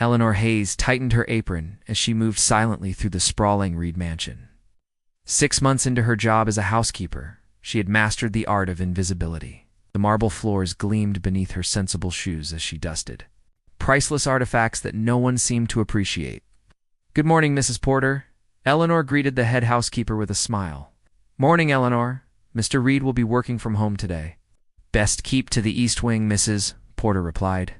Eleanor Hayes tightened her apron as she moved silently through the sprawling Reed mansion. 6 months into her job as a housekeeper, she had mastered the art of invisibility. The marble floors gleamed beneath her sensible shoes as she dusted. Priceless artifacts that no one seemed to appreciate. "Good morning, Mrs. Porter." Eleanor greeted the head housekeeper with a smile. "Morning, Eleanor. Mr. Reed will be working from home today." "Best keep to the East Wing, Mrs." Porter replied,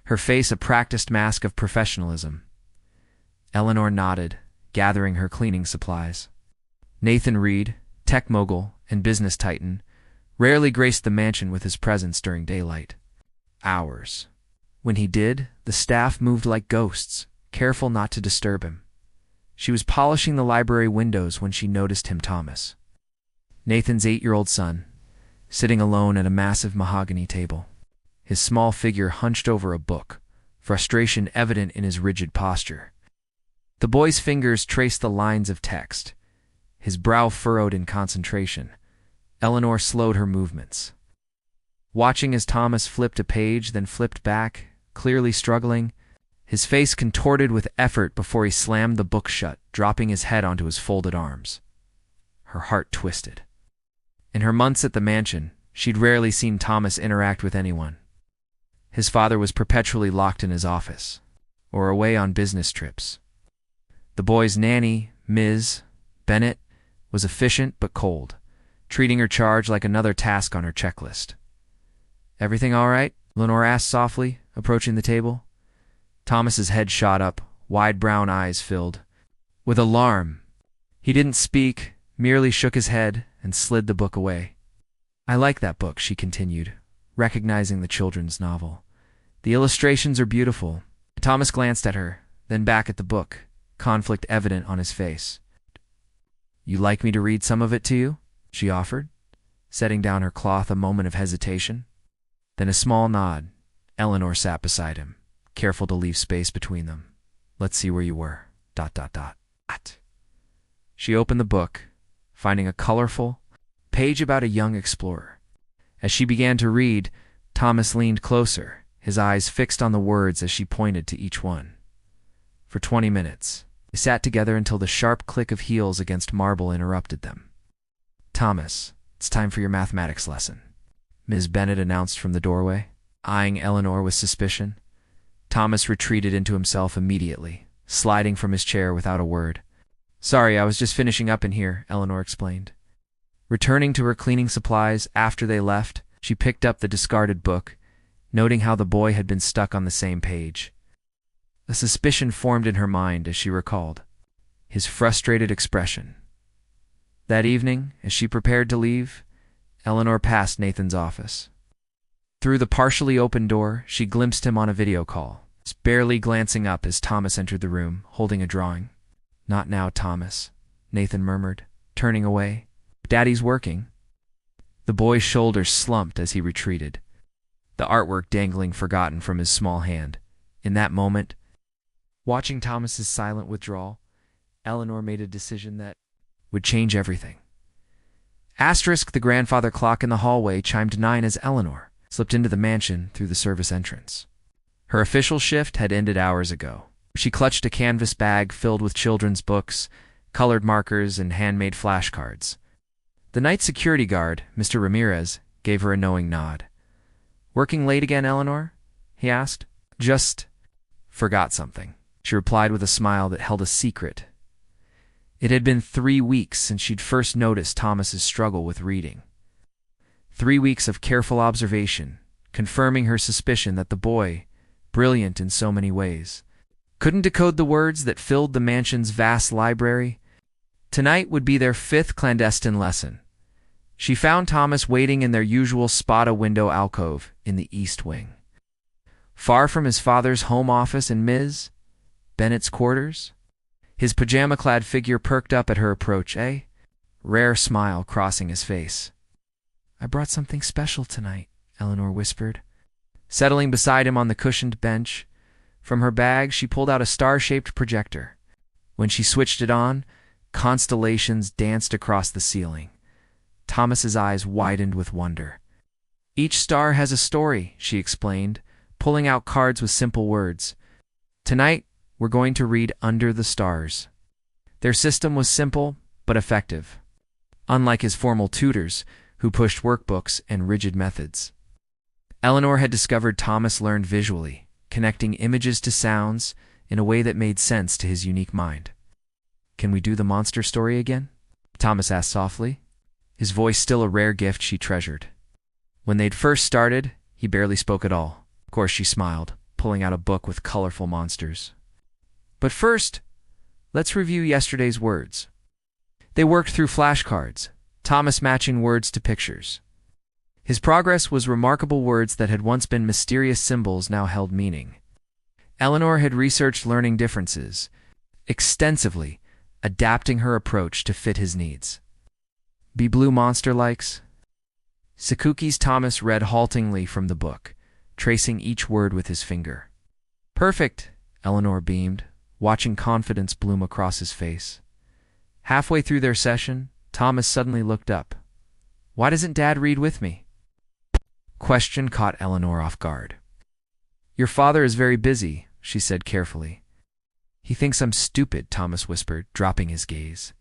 her face a practiced mask of professionalism. Eleanor nodded, gathering her cleaning supplies. Nathan Reed, tech mogul and business titan, rarely graced the mansion with his presence during daylight hours. When he did, the staff moved like ghosts, careful not to disturb him. She was polishing the library windows when she noticed him, Thomas, Nathan's 8-year-old son, sitting alone at a massive mahogany table. His small figure hunched over a book, frustration evident in his rigid posture. The boy's fingers traced the lines of text, his brow furrowed in concentration. Eleanor slowed her movements, watching as Thomas flipped a page, then flipped back, clearly struggling, his face contorted with effort before he slammed the book shut, dropping his head onto his folded arms. Her heart twisted. In her months at the mansion, she'd rarely seen Thomas interact with anyone. His father was perpetually locked in his office, or away on business trips. The boy's nanny, Ms. Bennett, was efficient but cold, treating her charge like another task on her checklist. "Everything all right?" Lenore asked softly, approaching the table. Thomas's head shot up, wide brown eyes filled with alarm. He didn't speak, merely shook his head and slid the book away. "I like that book," she continued, recognizing the children's novel. "The illustrations are beautiful." Thomas glanced at her, then back at the book, conflict evident on his face. "You like me to read some of it to you?" she offered, setting down her cloth a moment of hesitation. Then a small nod. Eleanor sat beside him, careful to leave space between them. "Let's see where you were. ... She opened the book, finding a colorful page about a young explorer. As she began to read, Thomas leaned closer, his eyes fixed on the words as she pointed to each one. For 20 minutes, they sat together until the sharp click of heels against marble interrupted them. "Thomas, it's time for your mathematics lesson," Ms. Bennett announced from the doorway, eyeing Eleanor with suspicion. Thomas retreated into himself immediately, sliding from his chair without a word. "Sorry, I was just finishing up in here," Eleanor explained. Returning to her cleaning supplies after they left, she picked up the discarded book, noting how the boy had been stuck on the same page. A suspicion formed in her mind as she recalled his frustrated expression. That evening, as she prepared to leave, Eleanor passed Nathan's office. Through the partially open door, she glimpsed him on a video call, barely glancing up as Thomas entered the room, holding a drawing. "Not now, Thomas," Nathan murmured, turning away. "Daddy's working." The boy's shoulders slumped as he retreated, the artwork dangling forgotten from his small hand. In that moment, watching Thomas's silent withdrawal, Eleanor made a decision that would change everything. The grandfather clock in the hallway chimed 9 as Eleanor slipped into the mansion through the service entrance. Her official shift had ended hours ago. She clutched a canvas bag filled with children's books, colored markers, and handmade flashcards. The night security guard, Mr. Ramirez, gave her a knowing nod. "Working late again, Eleanor?" he asked. "Just forgot something," she replied with a smile that held a secret. It had been 3 weeks since she'd first noticed Thomas's struggle with reading. 3 weeks of careful observation, confirming her suspicion that the boy, brilliant in so many ways, couldn't decode the words that filled the mansion's vast library. Tonight would be their 5th clandestine lesson. She found Thomas waiting in their usual spot-a-window alcove in the East Wing. Far from his father's home office and Ms. Bennett's quarters, his pajama-clad figure perked up at her approach, a rare smile crossing his face. "I brought something special tonight," Eleanor whispered, settling beside him on the cushioned bench. From her bag, she pulled out a star-shaped projector. When she switched it on, constellations danced across the ceiling. Thomas's eyes widened with wonder. "Each star has a story," she explained, pulling out cards with simple words. Tonight, we're going to read Under the Stars. Their system was simple but effective, unlike his formal tutors, who pushed workbooks and rigid methods. Eleanor had discovered Thomas learned visually, connecting images to sounds in a way that made sense to his unique mind. "Can we do the monster story again?" Thomas asked softly, his voice still a rare gift she treasured. When they'd first started, he barely spoke at all. Of course, she smiled, pulling out a book with colorful monsters. "But first, let's review yesterday's words." They worked through flashcards, Thomas matching words to pictures. His progress was remarkable. Words that had once been mysterious symbols now held meaning. Eleanor had researched learning differences extensively, adapting her approach to fit his needs. "Be blue monster likes?" Sakuki's Thomas read haltingly from the book, tracing each word with his finger. "Perfect," Eleanor beamed, watching confidence bloom across his face. Halfway through their session, Thomas suddenly looked up. "Why doesn't Dad read with me?" Question caught Eleanor off guard. "Your father is very busy," she said carefully. "He thinks I'm stupid," Thomas whispered, dropping his gaze.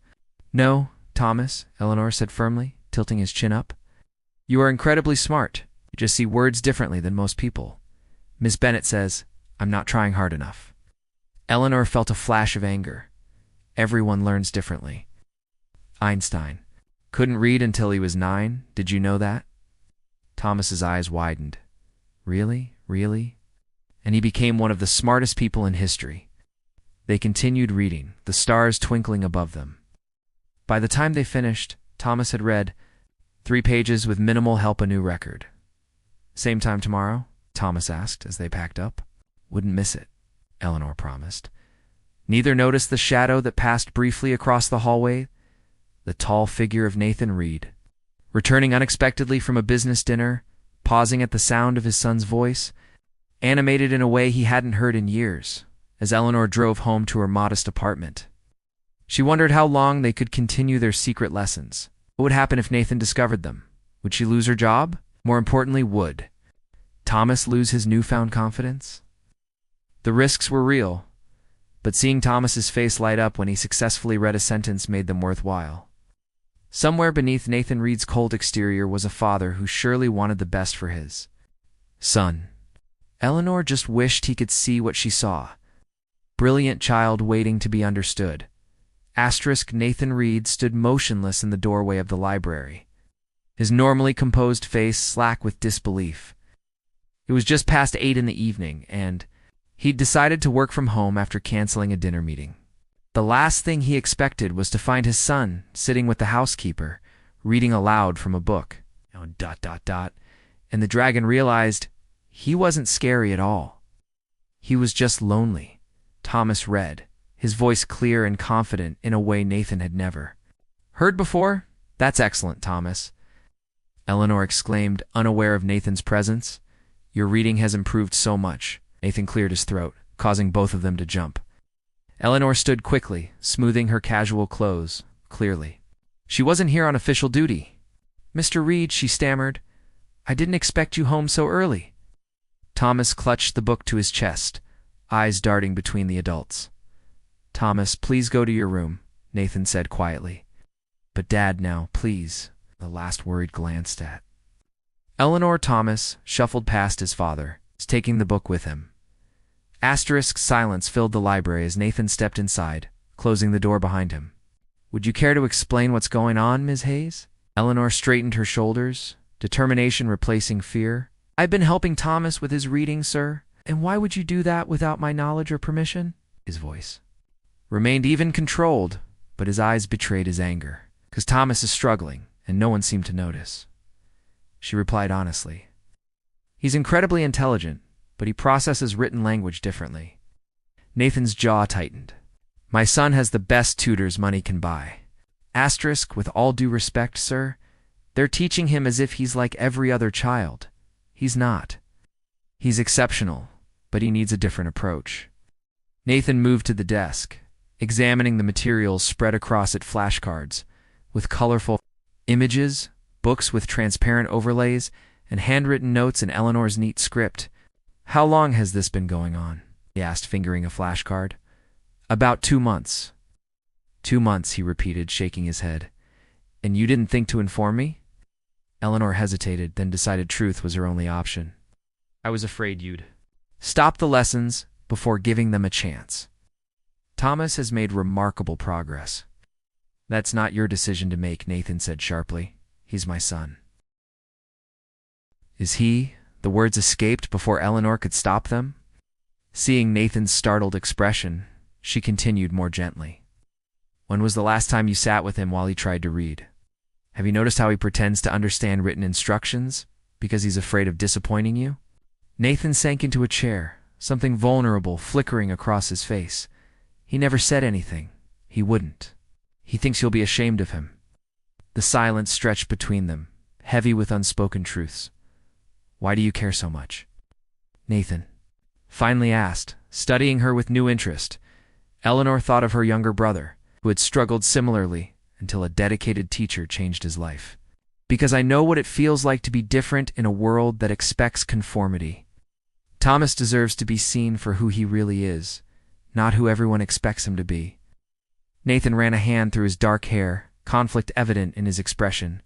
"No, Thomas," Eleanor said firmly, tilting his chin up. "You are incredibly smart. You just see words differently than most people. Miss Bennett says I'm not trying hard enough." Eleanor felt a flash of anger. Everyone learns differently. Einstein couldn't read until he was 9. Did you know that? Thomas's eyes widened. Really? Really? And he became one of the smartest people in history. They continued reading, the stars twinkling above them. By the time they finished, Thomas had read 3 pages with minimal help, a new record. "Same time tomorrow?" Thomas asked as they packed up. "Wouldn't miss it," Eleanor promised. Neither noticed the shadow that passed briefly across the hallway, the tall figure of Nathan Reed. Returning unexpectedly from a business dinner, pausing at the sound of his son's voice, animated in a way he hadn't heard in years, as Eleanor drove home to her modest apartment. She wondered how long they could continue their secret lessons. What would happen if Nathan discovered them? Would she lose her job? More importantly, would Thomas lose his newfound confidence? The risks were real, but seeing Thomas's face light up when he successfully read a sentence made them worthwhile. Somewhere beneath Nathan Reed's cold exterior was a father who surely wanted the best for his son. Eleanor just wished he could see what she saw. Brilliant child waiting to be understood. Nathan Reed stood motionless in the doorway of the library, his normally composed face slack with disbelief. It was just past 8 in the evening, and he'd decided to work from home after canceling a dinner meeting. The last thing he expected was to find his son sitting with the housekeeper, reading aloud from a book. And the dragon realized he wasn't scary at all. He was just lonely. Thomas read, his voice clear and confident in a way Nathan had never heard before. "That's excellent, Thomas," Eleanor exclaimed, unaware of Nathan's presence. "Your reading has improved so much." Nathan cleared his throat, causing both of them to jump. Eleanor stood quickly, smoothing her casual clothes, clearly. She wasn't here on official duty. "Mr. Reed," she stammered, "I didn't expect you home so early." Thomas clutched the book to his chest, eyes darting between the adults. "Thomas, please go to your room," Nathan said quietly. "But Dad, now, please," the last worried glanced at Thomas shuffled past his father, taking the book with him. Silence filled the library as Nathan stepped inside, closing the door behind him. "Would you care to explain what's going on, Ms. Hayes?" Eleanor straightened her shoulders, determination replacing fear. "I've been helping Thomas with his reading, sir. And why would you do that without my knowledge or permission?" His voice remained even controlled, but his eyes betrayed his anger. "'Cause Thomas is struggling, and no one seemed to notice," she replied honestly. "He's incredibly intelligent, but he processes written language differently." Nathan's jaw tightened. "My son has the best tutors money can buy. With all due respect, sir, they're teaching him as if he's like every other child. He's not. He's exceptional, but he needs a different approach." Nathan moved to the desk, examining the materials spread across it, flashcards with colorful images, books with transparent overlays, and handwritten notes in Eleanor's neat script. "How long has this been going on?" he asked, fingering a flashcard. About 2 months. 2 months, he repeated, shaking his head. And you didn't think to inform me? Eleanor hesitated, then decided truth was her only option. I was afraid you'd stop the lessons before giving them a chance. Thomas has made remarkable progress. That's not your decision to make, Nathan said sharply. He's my son. Is he? The words escaped before Eleanor could stop them. Seeing Nathan's startled expression, she continued more gently. When was the last time you sat with him while he tried to read? Have you noticed how he pretends to understand written instructions because he's afraid of disappointing you? Nathan sank into a chair, something vulnerable flickering across his face. He never said anything. He wouldn't. He thinks you'll be ashamed of him. The silence stretched between them, heavy with unspoken truths. Why do you care so much? Nathan finally asked, studying her with new interest. Eleanor thought of her younger brother, who had struggled similarly until a dedicated teacher changed his life. Because I know what it feels like to be different in a world that expects conformity. Thomas deserves to be seen for who he really is, not who everyone expects him to be. Nathan ran a hand through his dark hair, conflict evident in his expression.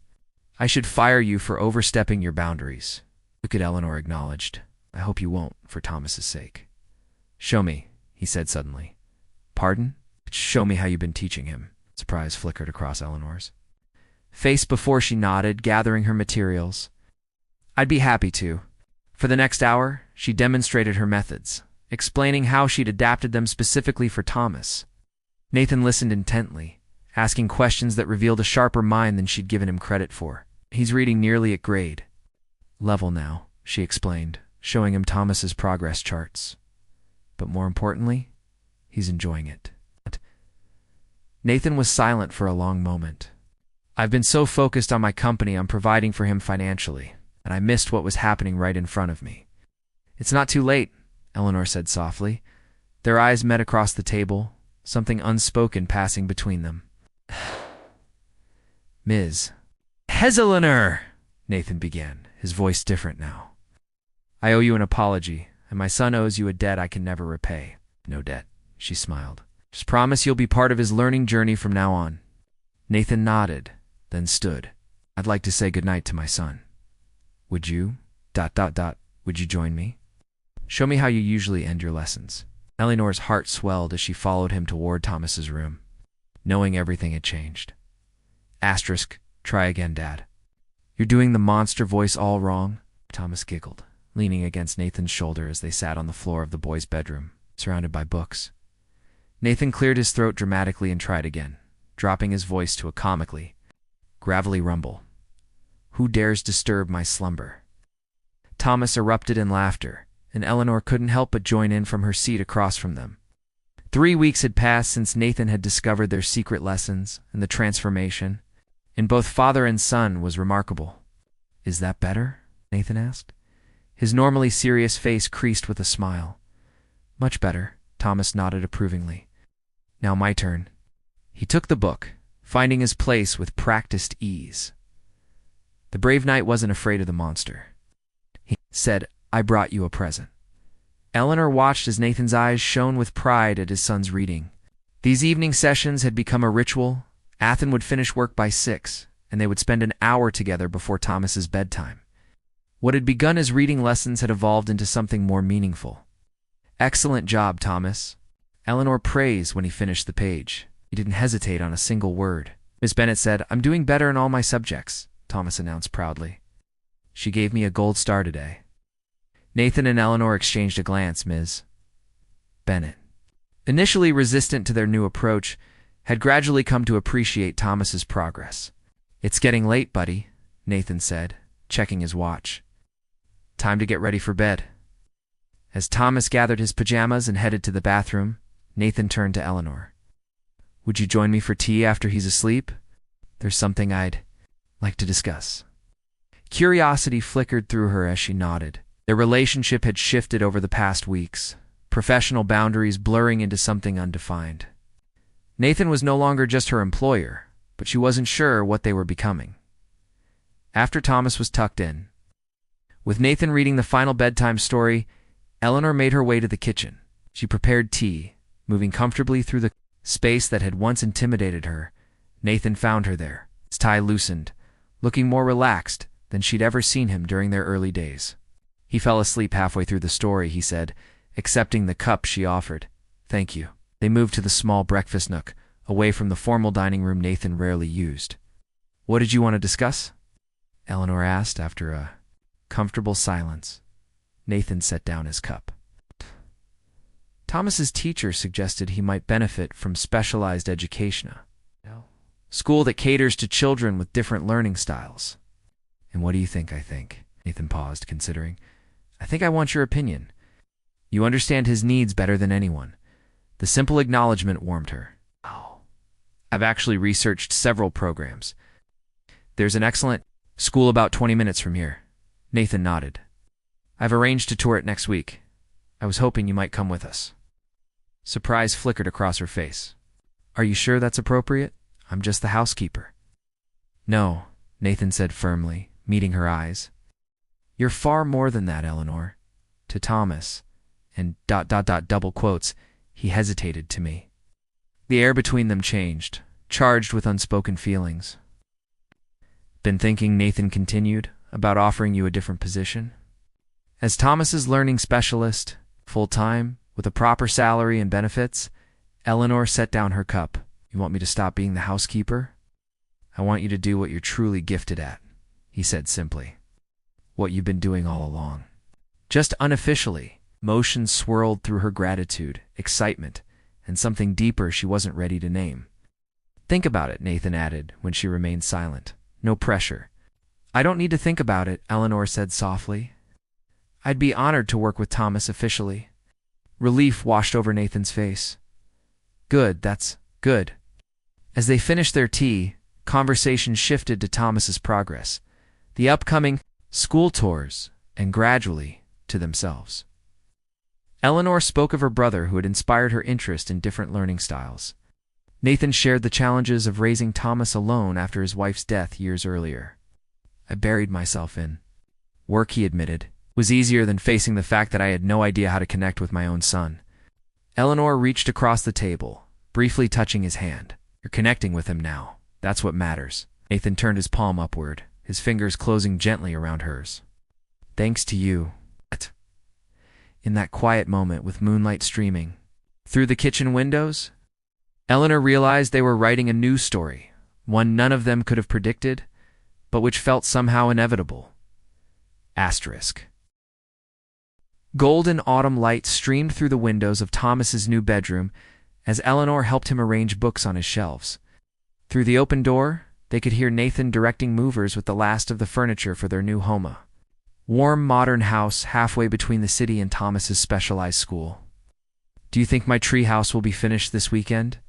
I should fire you for overstepping your boundaries. Look at Eleanor acknowledged. I hope you won't, for Thomas's sake. Show me, he said suddenly. Pardon? Show me how you've been teaching him. Surprise flickered across Eleanor's face before she nodded, gathering her materials. I'd be happy to. For the next hour, she demonstrated her methods, explaining how she'd adapted them specifically for Thomas. Nathan listened intently, asking questions that revealed a sharper mind than she'd given him credit for. He's reading nearly at grade level now, she explained, showing him Thomas's progress charts. But more importantly, he's enjoying it. Nathan was silent for a long moment. I've been so focused on my company on providing for him financially, and I missed what was happening right in front of me. It's not too late, Eleanor said softly. Their eyes met across the table, something unspoken passing between them. Ms. Eleanor, Nathan began, his voice different now. I owe you an apology, and my son owes you a debt I can never repay. No debt, she smiled. Just promise you'll be part of his learning journey from now on. Nathan nodded, then stood. I'd like to say goodnight to my son. Would you? Would you join me? Show me how you usually end your lessons. Eleanor's heart swelled as she followed him toward Thomas's room, knowing everything had changed. Asterisk, try again, Dad. You're doing the monster voice all wrong, Thomas giggled, leaning against Nathan's shoulder as they sat on the floor of the boys' bedroom, surrounded by books. Nathan cleared his throat dramatically and tried again, dropping his voice to a comically gravelly rumble. Who dares disturb my slumber? Thomas erupted in laughter, and Eleanor couldn't help but join in from her seat across from them. 3 weeks had passed since Nathan had discovered their secret lessons, and the transformation in both father and son was remarkable. Is that better? Nathan asked. His normally serious face creased with a smile. Much better, Thomas nodded approvingly. Now my turn. He took the book, finding his place with practiced ease. The brave knight wasn't afraid of the monster. He said, I brought you a present. Eleanor watched as Nathan's eyes shone with pride at his son's reading. These evening sessions had become a ritual. Athen would finish work by 6, and they would spend an hour together before Thomas's bedtime. What had begun as reading lessons had evolved into something more meaningful. Excellent job, Thomas. Eleanor praised when he finished the page. He didn't hesitate on a single word. Miss Bennett said, I'm doing better in all my subjects, Thomas announced proudly. She gave me a gold star today. Nathan and Eleanor exchanged a glance. Ms. Bennett, initially resistant to their new approach, had gradually come to appreciate Thomas's progress. It's getting late, buddy, Nathan said, checking his watch. Time to get ready for bed. As Thomas gathered his pajamas and headed to the bathroom, Nathan turned to Eleanor. Would you join me for tea after he's asleep? There's something I'd like to discuss. Curiosity flickered through her as she nodded. Their relationship had shifted over the past weeks, professional boundaries blurring into something undefined. Nathan was no longer just her employer, but she wasn't sure what they were becoming. After Thomas was tucked in, with Nathan reading the final bedtime story, Eleanor made her way to the kitchen, She prepared tea, moving comfortably through the space that had once intimidated her. Nathan found her there, his tie loosened, looking more relaxed than she'd ever seen him during their early days. He fell asleep halfway through the story, he said, accepting the cup she offered. Thank you. They moved to the small breakfast nook, away from the formal dining room Nathan rarely used. What did you want to discuss? Eleanor asked after a comfortable silence. Nathan set down his cup. Thomas's teacher suggested he might benefit from specialized education. School that caters to children with different learning styles. And what do you think I think? Nathan paused, considering. I think I want your opinion. You understand his needs better than anyone. The simple acknowledgement warmed her. Oh. I've actually researched several programs. There's an excellent school about 20 minutes from here. Nathan nodded. I've arranged to tour it next week. I was hoping you might come with us. Surprise flickered across her face. Are you sure that's appropriate? I'm just the housekeeper. No, Nathan said firmly, meeting her eyes. You're far more than that, Eleanor. To Thomas, and ... double quotes, he hesitated to me. The air between them changed, charged with unspoken feelings. Been thinking, Nathan continued, about offering you a different position? As Thomas's learning specialist, full-time, with a proper salary and benefits, Eleanor set down her cup. You want me to stop being the housekeeper? I want you to do what you're truly gifted at, he said simply. What you've been doing all along. Just unofficially, emotions swirled through her gratitude, excitement, and something deeper she wasn't ready to name. Think about it, Nathan added, when she remained silent. No pressure. I don't need to think about it, Eleanor said softly. I'd be honored to work with Thomas officially. Relief washed over Nathan's face. Good, that's good. As they finished their tea, conversation shifted to Thomas's progress, the upcoming school tours, and gradually to themselves. Eleanor spoke of her brother who had inspired her interest in different learning styles. Nathan shared the challenges of raising Thomas alone after his wife's death years earlier. I buried myself in work, he admitted. Was easier than facing the fact that I had no idea how to connect with my own son. Eleanor reached across the table, briefly touching his hand. You're connecting with him now. That's what matters. Nathan turned his palm upward, his fingers closing gently around hers. Thanks to you. In that quiet moment with moonlight streaming through the kitchen windows, Eleanor realized they were writing a new story, one none of them could have predicted, but which felt somehow inevitable. Asterisk. Golden autumn light streamed through the windows of Thomas's new bedroom as Eleanor helped him arrange books on his shelves. Through the open door, they could hear Nathan directing movers with the last of the furniture for their new home. Warm, modern house halfway between the city and Thomas's specialized school. Do you think my tree house will be finished this weekend?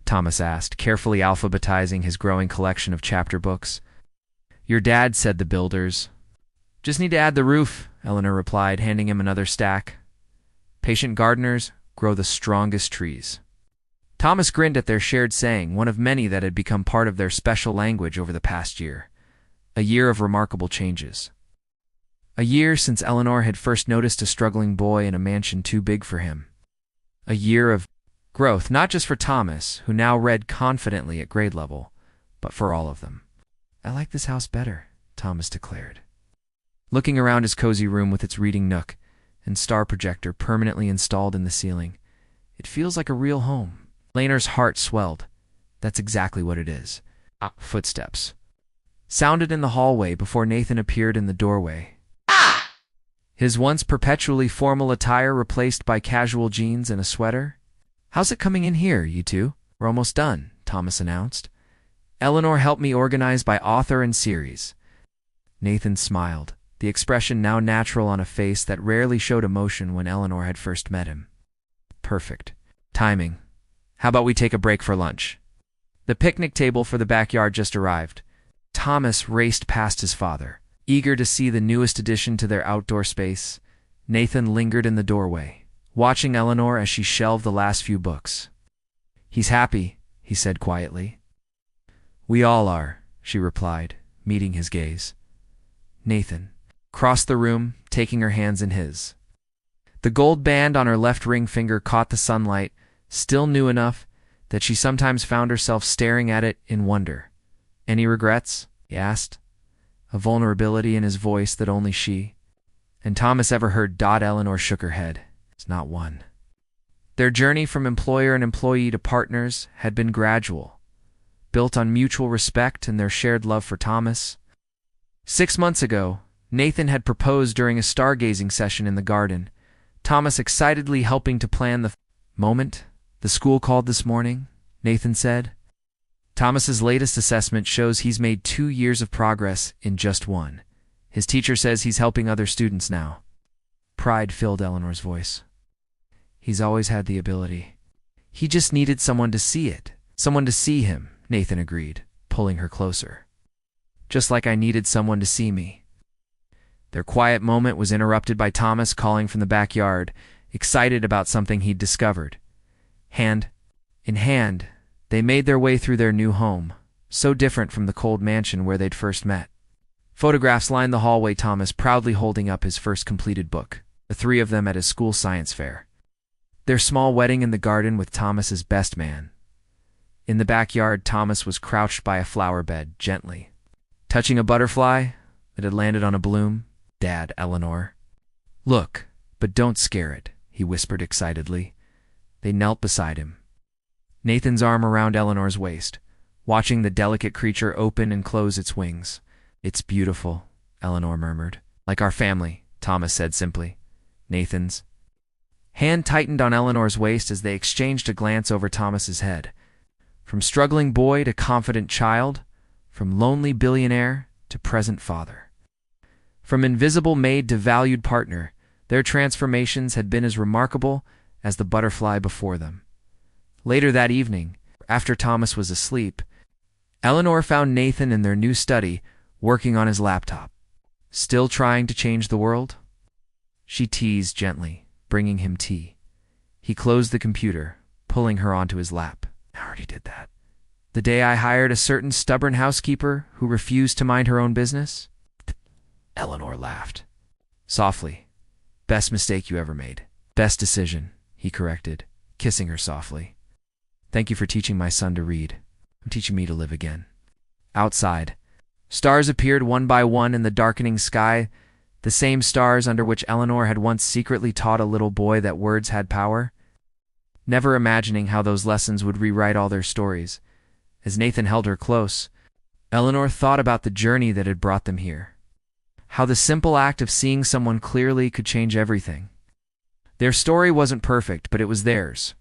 Thomas asked, carefully alphabetizing his growing collection of chapter books. Your dad said the builders. Just need to add the roof, Eleanor replied, handing him another stack. Patient gardeners grow the strongest trees. Thomas grinned at their shared saying, one of many that had become part of their special language over the past year. A year of remarkable changes. A year since Eleanor had first noticed a struggling boy in a mansion too big for him. A year of growth, not just for Thomas, who now read confidently at grade level, but for all of them. I like this house better, Thomas declared. Looking around his cozy room with its reading nook and star projector permanently installed in the ceiling, it feels like a real home. Eleanor's heart swelled. That's exactly what it is. Footsteps sounded in the hallway before Nathan appeared in the doorway. His once perpetually formal attire replaced by casual jeans and a sweater. How's it coming in here, you two? We're almost done, Thomas announced. Eleanor helped me organize by author and series. Nathan smiled, the expression now natural on a face that rarely showed emotion when Eleanor had first met him. Perfect. Timing. How about we take a break for lunch? The picnic table for the backyard just arrived. Thomas raced past his father, eager to see the newest addition to their outdoor space. Nathan lingered in the doorway, watching Eleanor as she shelved the last few books. He's happy, he said quietly. We all are, she replied, meeting his gaze. Nathan crossed the room, taking her hands in his. The gold band on her left ring finger caught the sunlight, still new enough that she sometimes found herself staring at it in wonder. "Any regrets?" he asked, a vulnerability in his voice that only she and Thomas ever heard. Eleanor shook her head. "It's not one." Their journey from employer and employee to partners had been gradual, built on mutual respect and their shared love for Thomas. 6 months ago, Nathan had proposed during a stargazing session in the garden, Thomas excitedly helping to plan the moment. "The school called this morning," Nathan said. Thomas's latest assessment shows he's made 2 years of progress in just one. His teacher says he's helping other students now. Pride filled Eleanor's voice. "He's always had the ability. He just needed someone to see it. Someone to see him," Nathan agreed, pulling her closer. "Just like I needed someone to see me." Their quiet moment was interrupted by Thomas calling from the backyard, excited about something he'd discovered. Hand in hand, they made their way through their new home, so different from the cold mansion where they'd first met. Photographs lined the hallway, Thomas proudly holding up his first completed book, the 3 of them at his school science fair. Their small wedding in the garden with Thomas's best man. In the backyard, Thomas was crouched by a flower bed, gently touching a butterfly that had landed on a bloom. "Dad, Eleanor." "Look, but don't scare it," he whispered excitedly. They knelt beside him, Nathan's arm around Eleanor's waist, watching the delicate creature open and close its wings. "It's beautiful," Eleanor murmured. "Like our family," Thomas said simply. "Nathan's." Hand tightened on Eleanor's waist as they exchanged a glance over Thomas's head. From struggling boy to confident child, from lonely billionaire to present father. From invisible maid to valued partner, their transformations had been as remarkable as the butterfly before them. Later that evening, after Thomas was asleep, Eleanor found Nathan in their new study, working on his laptop. "Still trying to change the world?" She teased gently, bringing him tea. He closed the computer, pulling her onto his lap. "I already did that. The day I hired a certain stubborn housekeeper who refused to mind her own business?" Eleanor laughed. Softly. "Best mistake you ever made." "Best decision," he corrected, kissing her softly. "Thank you for teaching my son to read. I'm teaching me to live again." Outside, stars appeared one by one in the darkening sky, the same stars under which Eleanor had once secretly taught a little boy that words had power. Never imagining how those lessons would rewrite all their stories, as Nathan held her close, Eleanor thought about the journey that had brought them here. How the simple act of seeing someone clearly could change everything. Their story wasn't perfect, but it was theirs.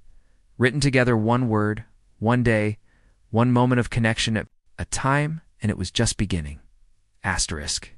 Written together, one word, one day, one moment of connection at a time, and it was just beginning. Asterisk.